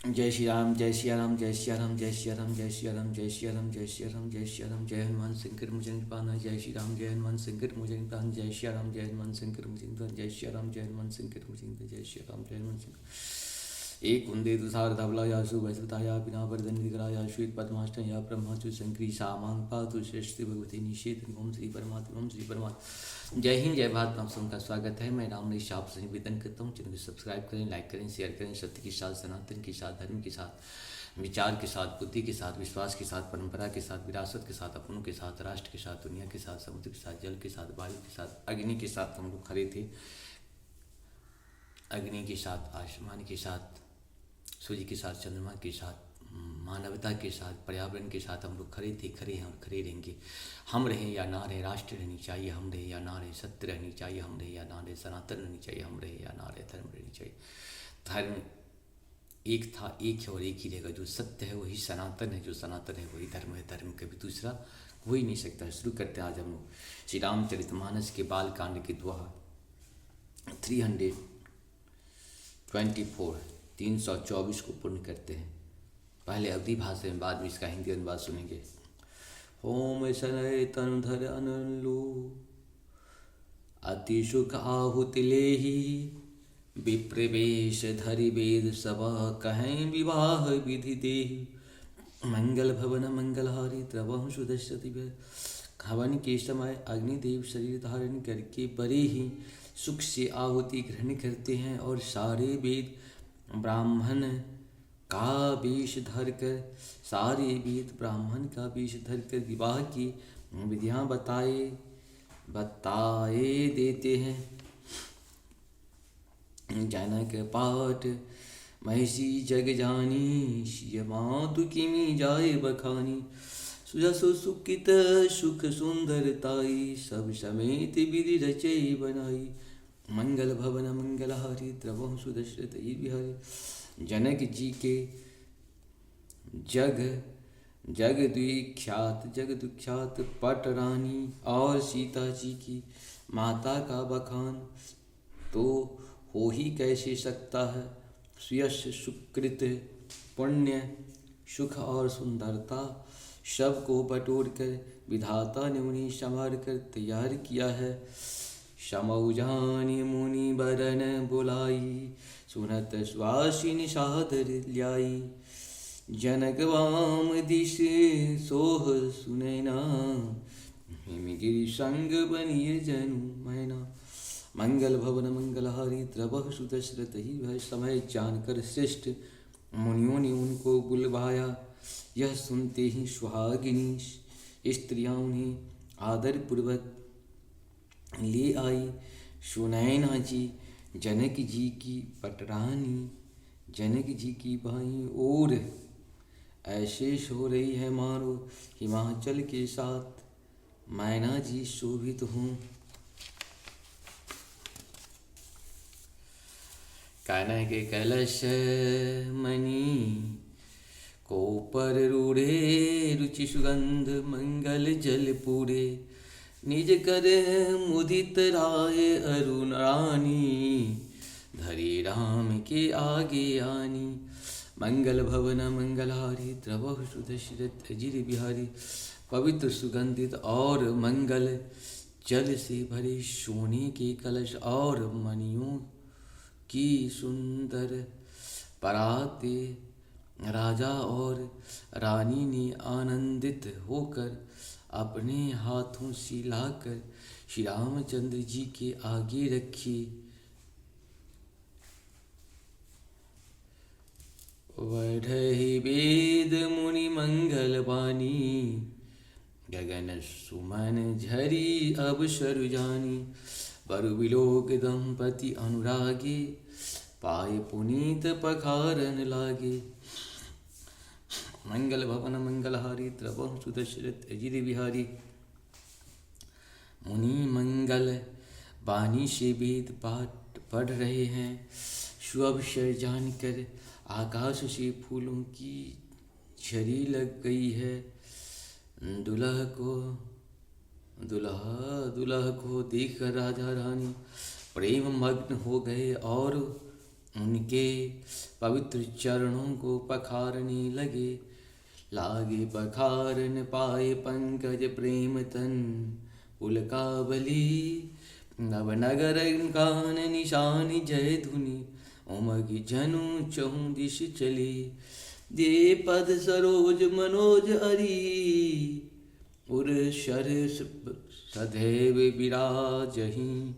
जय श्री राम जय श्री राम जय श्री राम जय श्री राम जय श्री राम जय श्री राम जय श्री राम जय श्री राम जय हनुमान शंकर मुझे पाना जय श्री राम जय हनुमान शंकर मुझे पान जय श्री राम जय हनुमान शंकर मुझे जय श्री राम जय हनुमान शंकर मुझे जय श्री राम जय हनुमान शंकर एक कुंदे तुषार धवला या सुभसुताया बिना वर्धन विग्रह श्वेत पद्माष्टम या ब्रह्माचु शंकरी सामांग पातु श्रेष्ठ भगवती निषेध ओम श्री परमात्मा जय हिंद जय भारत। आप सबका स्वागत है। मैं राम निशा आप से निवेदन करता हूँ, चैनल को सब्सक्राइब करें, लाइक करें, शेयर करें। सत्य के साथ, सनातन के साथ, धर्म के साथ, विचार के साथ, बुद्धि के साथ, विश्वास के साथ, परंपरा के साथ, विरासत के साथ, अपनों के साथ, राष्ट्र के साथ, दुनिया के साथ, समुद्र के साथ, जल के साथ, वायु के साथ, अग्नि के साथ हम लोग खड़े थे। अग्नि के साथ, आसमान के साथ, सूर्य के साथ, चंद्रमा के साथ, मानवता के साथ, पर्यावरण के साथ हम लोग खड़े थे, खड़े हैं और खड़े रहेंगे। हम रहें या ना रहे, राष्ट्र रहनी चाहिए, हम रहे या ना रहे, सत्य रहनी चाहिए, हम रहे या ना रहे, सनातन रहनी चाहिए, हम रहे या ना रहे, धर्म रहनी चाहिए। धर्म एक था, एक है और एक ही रहेगा। जो सत्य है वही सनातन है, जो सनातन है वही धर्म है। धर्म कभी दूसरा हो ही नहीं सकता। शुरू करते हैं आज हम लोग श्री रामचरितमानस के बाल कांड के द्वारा 324 को पूर्ण करते हैं। पहले अवधि भाषा में, बाद में इसका हिंदी अनुवाद सुनेंगे। होम शनय तनुधर अनलो अति सुख आहुति लेहि विप्रवेश धरि वेद सभा कहें विवाह विधि देहि मंगल भवन मंगलहारी द्रवहु सुदशति। हवन के समय अग्निदेव शरीर धारण करके बड़े ही सुख से आहुति ग्रहण करते हैं और सारे वेद ब्राह्मण का वेश धरकर विवाह की विधियां बताए देते हैं। जनक पाठ महिषी जग जानी सिय मातु किमि जाय बखानी सुजसु सुकित सुख सुंदरताई सब समेत विधि रचई बनाई मंगल भवन मंगलहारी द्रवहु सुदशरथ बिहारी। जनक जी के जगद्विख्यात पट रानी और सीता जी की माता का बखान तो हो ही कैसे सकता है। सुयश सुकृत पुण्य सुख और सुंदरता सब को बटोर कर विधाता ने उन्हें संवार कर तैयार किया है। समौजानी मुनि बरन बुलाई सुनत सुहासिनी सादर ल्याई जनक वाम दिश सोह सुनैना हिमगिरि संग बनिए जनु मैना मंगल भवन मंगलहारी द्रवह सुदशरथ ही। वह समय जानकर श्रेष्ठ मुनियों ने उनको बुलवाया। यह सुनते ही सुहागिनी स्त्रियां उन्हें आदर पूर्वक ले आई। सुनैना जी जनक जी की पटरानी जनक जी की बाईं ओर ऐसे सो रही है मारो हिमाचल के साथ मैना जी शोभित हूँ। कनक कलश मणि को पर रूढ़े रुचि सुगंध मंगल जल पूरे निज कर मुदित राय अरुण रानी धरी राम के आगे आनी मंगल भवन मंगलहारी द्रवहु सुदशरथ अजिर बिहारी। पवित्र सुगंधित और मंगल जल से भरे सोने के कलश और मणियों की सुंदर पराते राजा और रानी ने आनंदित होकर अपने हाथों से लाकर श्री रामचंद्र जी के आगे रखी। वढ़हि वेद मुनि मंगल वाणी गगन सुमन झरी अब सरु जानी बरु बिलोक दंपति अनुरागे पाए पुनीत पखारन लागे मंगल भवन मंगलहारी द्रवहु सुदशरथ अजिर बिहारी। मुनि मंगल वाणी से वेद पाठ पढ़ रहे हैं। सुअवसर जानकर आकाश से फूलों की झड़ी लग गई है। दुल्हा को देखकर राजा रानी प्रेम मग्न हो गए और उनके पवित्र चरणों को पखारने लगे। लागे पखारन पाए पंकज प्रेम तन पुलकावली। नवनगर कान निशान जय धुनि उमग जनु चहु दिश चली। दे पद सरोज मनोज अरी उर शर सदैव विराजहि।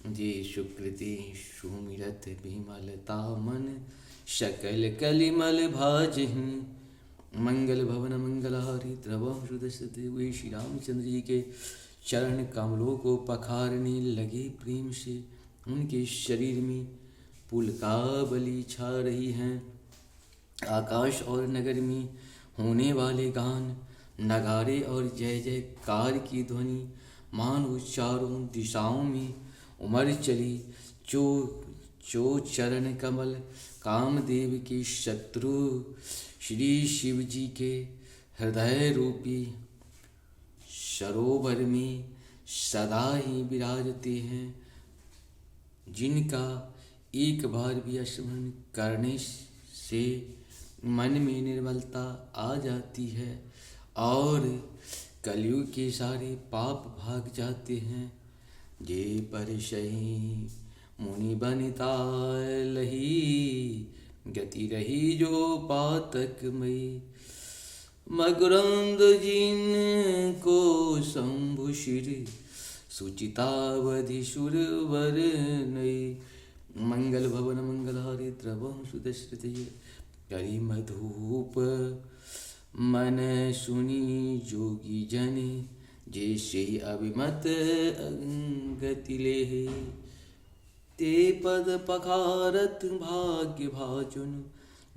जे सुकृति सुमिरत विमलता मन सकल कलिमल भाजहि। मंगल भवन मंगलहारी द्रवम सुदशते। वे श्री रामचंद्र जी के चरण कमलों को पखारने लगे प्रेम से। उनके शरीर में पुलकावली छा रही हैं। आकाश और नगर में होने वाले गान, नगारे और जय जयकार की ध्वनि मानो चारों दिशाओं में उमड़ चली। जो चरण कमल कामदेव के शत्रु श्री शिव जी के हृदय रूपी सरोवर में सदा ही विराजते हैं, जिनका एक बार भी स्मरण करने से मन में निर्मलता आ जाती है और कलयुग के सारे पाप भाग जाते हैं। जे पर सही मुनि बनिता लही गति रही जो पातक मई। मकरंद जिन को शंभु शिर सुचितावधि सुरवर नई। मंगल भवन मंगलहारी द्रवम सुदश्रित करी मधुप मन सुनी जोगी जन। जैसे अभिमत गति ले ते पद पखारत भाग्य भाजुन।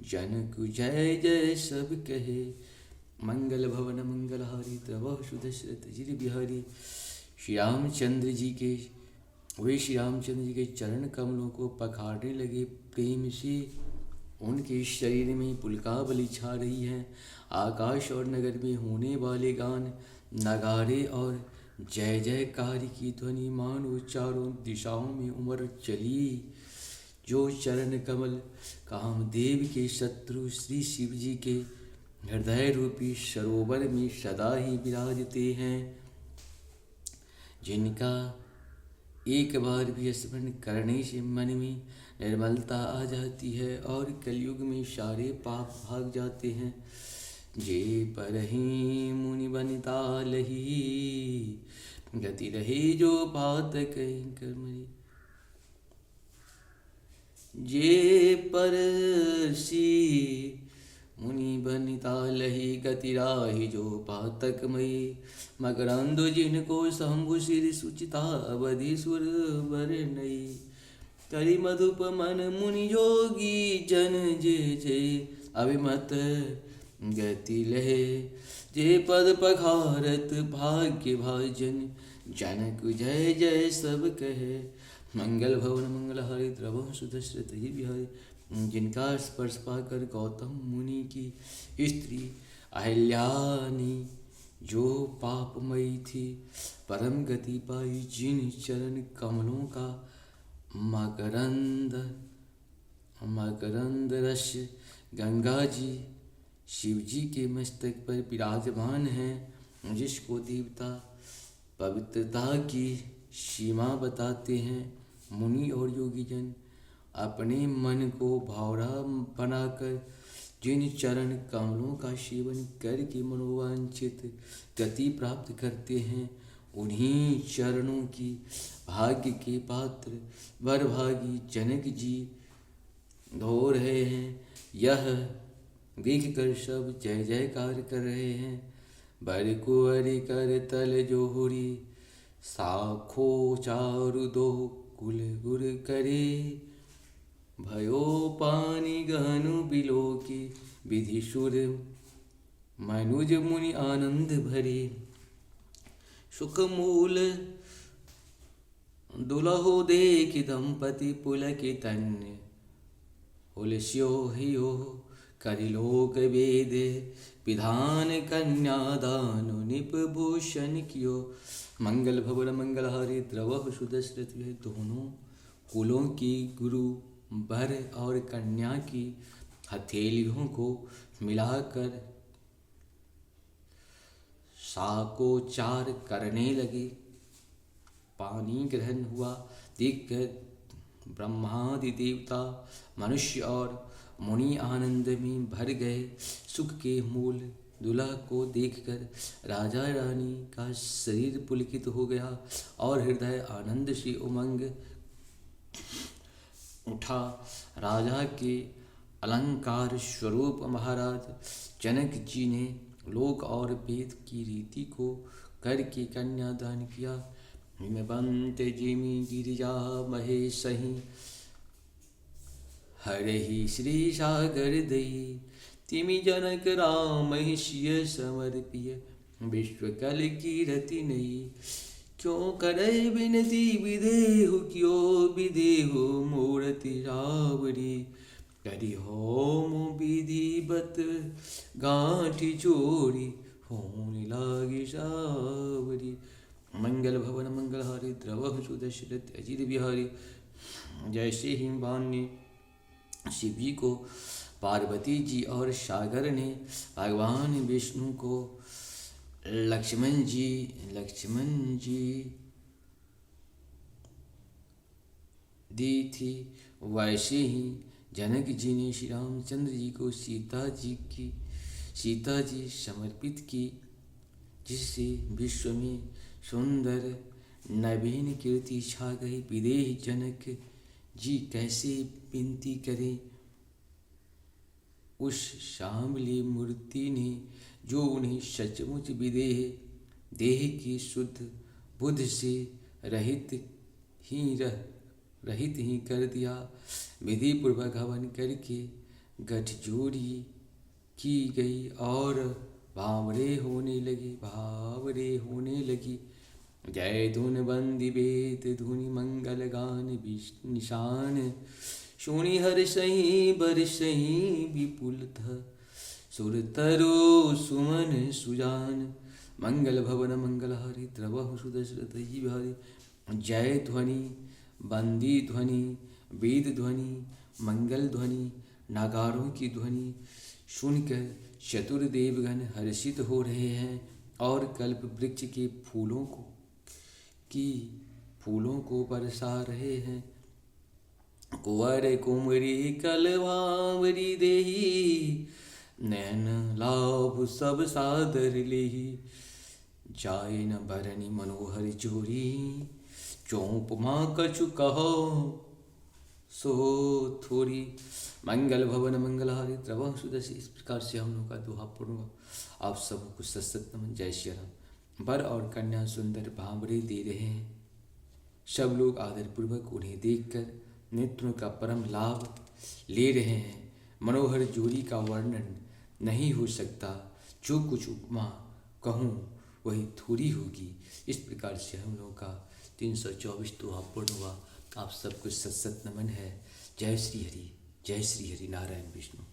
जनक जय जय सब कहे। मंगल भवन मंगलहारी द्रवह सुदशरथ जिर बिहारी। श्री रामचंद्र जी के वे श्री रामचंद्र जी के चरण कमलों को पखारने लगे प्रेम से। उनके शरीर में पुलकावली छा रही है। आकाश और नगर में होने वाले गान, नगारे और जय जयकार की ध्वनि मानो चारों दिशाओं में उमड़ चली। जो चरण कमल कामदेव के शत्रु श्री शिव जी के हृदय रूपी सरोवर में सदा ही विराजते हैं, जिनका एक बार भी स्मरण करने से मन में निर्मलता आ जाती है और कलयुग में सारे पाप भाग जाते हैं। जे पर ही मुनि बनिता लही गति रही जो पातक कर्मरी। जे पर सी मुनि बनिता लही गति राही जो पातक मई। मकरंद जिनको शंभु सिर सुचिता अवधि सुर वर नई। करि मधुप मन मुनि जोगी जन जे जे अभिमत गति लहे। जे पद पखारत भाग्य भाजन जनक जय जय सब कहे। मंगल भवन मंगलहारी द्रवम सुदशरथ ही बिहारी। जिनका स्पर्श पाकर गौतम मुनि की स्त्री अहिल्यानी जो पापमयी थी परम गति पाई। जिन चरण कमलों का मकरंद रस गंगा जी शिव जी के मस्तक पर विराजमान हैं, जिसको देवता पवित्रता की सीमा बताते हैं। मुनि और योगी जन अपने मन को भावरा बनाकर जिन चरण कमलों का सेवन करके मनोवांछित गति प्राप्त करते हैं, उन्हीं चरणों की भाग्य के पात्र वरभागी जनक जी धो रहे हैं। यह देख कर सब जय जयकार कर रहे हैं। बर कुंवरी कर तल जोहरी साखो चारु दो कुल गुर करे। भयो पानी गहनु बिलो की विधि सुर मनुज मुनि आनंद भरे। सुख मूल दुलहो देख दंपति पुलक तन्य। उलस्यो हियो करिलोक वेद विधान कन्यादान निपभूषण कियो। मंगल भवन मंगलहारी द्रवह सुदशरथ। दोनों कुलों की गुरु वर और कन्या की हथेलियों को मिलाकर शाकोचार करने लगे। पानी ग्रहण हुआ देखकर ब्रह्मादि देवता, मनुष्य और मुनि आनंद में भर गए। सुख के मूल दूल्हा को देखकर राजा रानी का शरीर पुलकित हो गया और हृदय आनंद से उमंग उठा। राजा के अलंकार स्वरूप महाराज जनक जी ने लोक और वेद की रीति को करके कन्यादान किया। हिमवंत जिमि गिरिजा महेशहि, हरहि श्री सागर दई। तिमि जनक राम सिय समर्पिय, विश्व कल की रति नई। क्यों करे विनती विदेहु, क्यों विदेहु मूर्ति रावरी। करि होम विधिवत गांठी चोरी, होने लागी सावरी। मंगल भवन मंगलहारी, द्रवहु सुदशरथ अजित बिहारी। जैसे ही ने शिव जी को, पार्वती जी और सागर ने भगवान विष्णु को लक्ष्मण जी दी थी, वैसे ही जनक जी ने श्री रामचंद्र जी को सीता जी समर्पित की, जिससे विश्व में सुंदर नवीन कीर्ति छा गई। विदेह जनक जी कैसे विनती करें उस श्यामली मूर्ति ने, जो उन्हें सचमुच देह की शुद्ध बुद्ध से रहित ही कर दिया। विधि पूर्वक हवन करके गठजोड़ी की गई और भावरे होने लगी। जय धुन बंदी वेद धुनि मंगल गान निशान। सुनि हर्षहि बरसहि विपुल सुर तरो सुमन सुजान। मंगल भवन मंगलहारी, द्रवहु सुदशरथ बिहारी। जय ध्वनि बंदी ध्वनि, वेद ध्वनि, मंगल ध्वनि, नागारों की ध्वनि सुनकर चतुर्देवगण हर्षित हो रहे हैं और कल्प वृक्ष के फूलों को बरसा रहे हैं। कुंवर कुमरी कलवावरी देही, नैन लाभ सब सादर लेही। जाय न बरनी मनोहर जोरी, चौप माँ कछु कहो सो थोड़ी। मंगल भवन मंगलहारी, द्रवहु सुदर्शन। इस प्रकार से हम लोग का दोहा पूर्ण हुआ। आप सबको सत नमन। जय श्री राम। वर और कन्या सुंदर भांवरे दे रहे हैं। सब लोग आदरपूर्वक उन्हें देखकर नेत्रों का परम लाभ ले रहे हैं। मनोहर जोड़ी का वर्णन नहीं हो सकता, जो कुछ उपमा कहूँ वही थोड़ी होगी। इस प्रकार से हम लोग का 324 दोहा पूर्ण हुआ। आप सबको सत नमन है। जय श्री हरि, जय श्री हरि नारायण विष्णु।